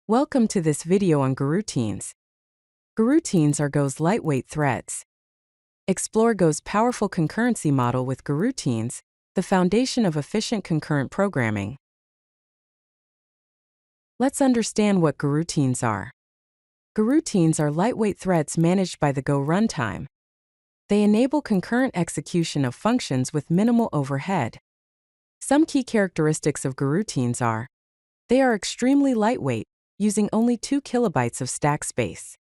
Welcome to this video on Goroutines. Goroutines are Go's lightweight threads. Explore Go's powerful concurrency model with Goroutines, the foundation of efficient concurrent programming. Let's understand what Goroutines are. Goroutines are lightweight threads managed by the Go runtime. They enable concurrent execution of functions with minimal overhead. Some key characteristics of Goroutines are: they are extremely lightweight, using only 2 kilobytes of stack space.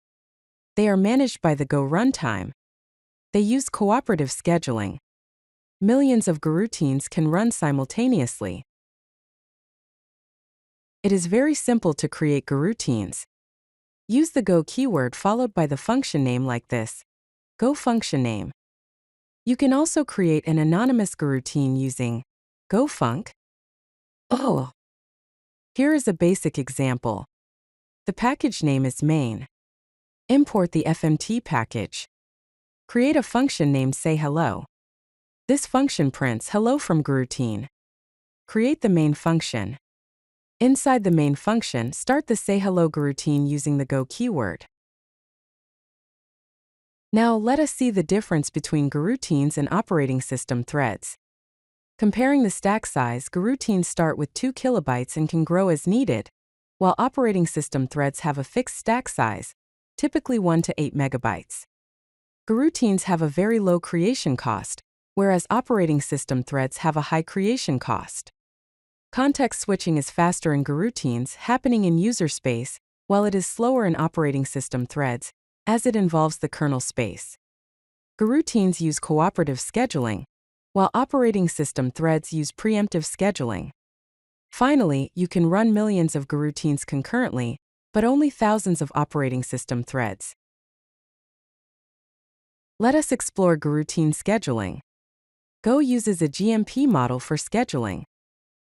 They are managed by the Go runtime. They use cooperative scheduling. Millions of Goroutines can run simultaneously. It is very simple to create Goroutines. Use the Go keyword followed by the function name like this: Go function name. You can also create an anonymous Goroutine using Go func. Here is a basic example. The package name is main. Import the FMT package. Create a function named sayHello. This function prints hello from Goroutine. Create the main function. Inside the main function, start the sayHello Goroutine using the Go keyword. Now let us see the difference between Goroutines and operating system threads. Comparing the stack size, Goroutines start with 2 kilobytes and can grow as needed, while operating system threads have a fixed stack size, typically 1 to 8 megabytes. Goroutines have a very low creation cost, whereas operating system threads have a high creation cost. Context switching is faster in Goroutines, happening in user space, while it is slower in operating system threads, as it involves the kernel space. Goroutines use cooperative scheduling, while operating system threads use preemptive scheduling. Finally, you can run millions of Goroutines concurrently, but only thousands of operating system threads. Let us explore Goroutine scheduling. Go uses a GMP model for scheduling.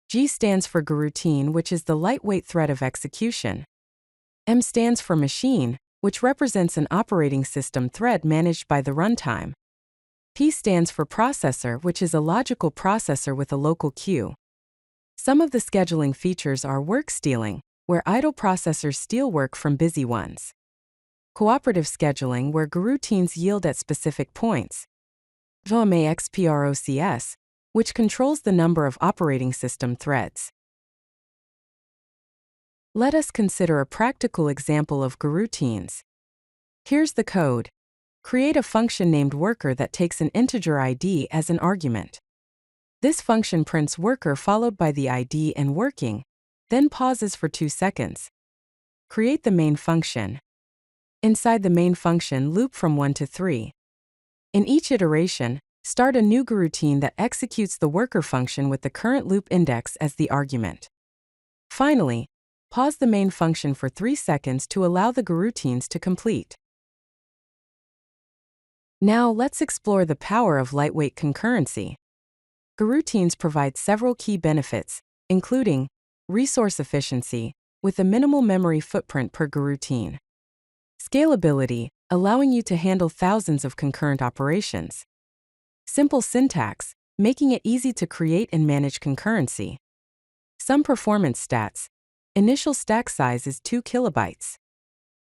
G stands for Goroutine, which is the lightweight thread of execution. M stands for machine, which represents an operating system thread managed by the runtime. P stands for processor, which is a logical processor with a local queue. Some of the scheduling features are work stealing, where idle processors steal work from busy ones. Cooperative scheduling, where Goroutines yield at specific points. VMAXPROCS, which controls the number of operating system threads. Let us consider a practical example of Goroutines. Here's the code. Create a function named worker that takes an integer ID as an argument. This function prints worker followed by the ID and working, then pauses for 2 seconds. Create the main function. Inside the main function, loop from 1 to 3. In each iteration, start a new Goroutine that executes the worker function with the current loop index as the argument. Finally, pause the main function for 3 seconds to allow the Goroutines to complete. Now let's explore the power of lightweight concurrency. Goroutines provide several key benefits, including resource efficiency, with a minimal memory footprint per Goroutine. Scalability, allowing you to handle thousands of concurrent operations. Simple syntax, making it easy to create and manage concurrency. Some performance stats. Initial stack size is 2 kilobytes.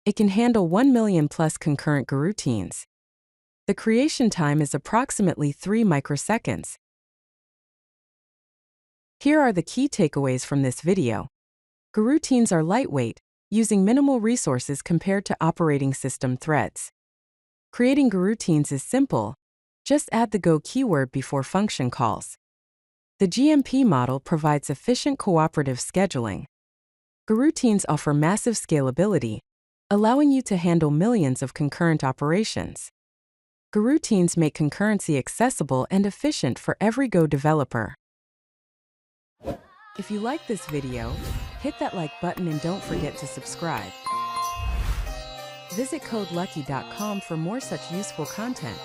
It can handle 1 million plus concurrent Goroutines. The creation time is approximately 3 microseconds. Here are the key takeaways from this video. Goroutines are lightweight, using minimal resources compared to operating system threads. Creating Goroutines is simple. Just add the Go keyword before function calls. The GMP model provides efficient cooperative scheduling. Goroutines offer massive scalability, allowing you to handle millions of concurrent operations. Goroutines make concurrency accessible and efficient for every Go developer. If you like this video, hit that like button and don't forget to subscribe. Visit CodeLucky.com for more such useful content.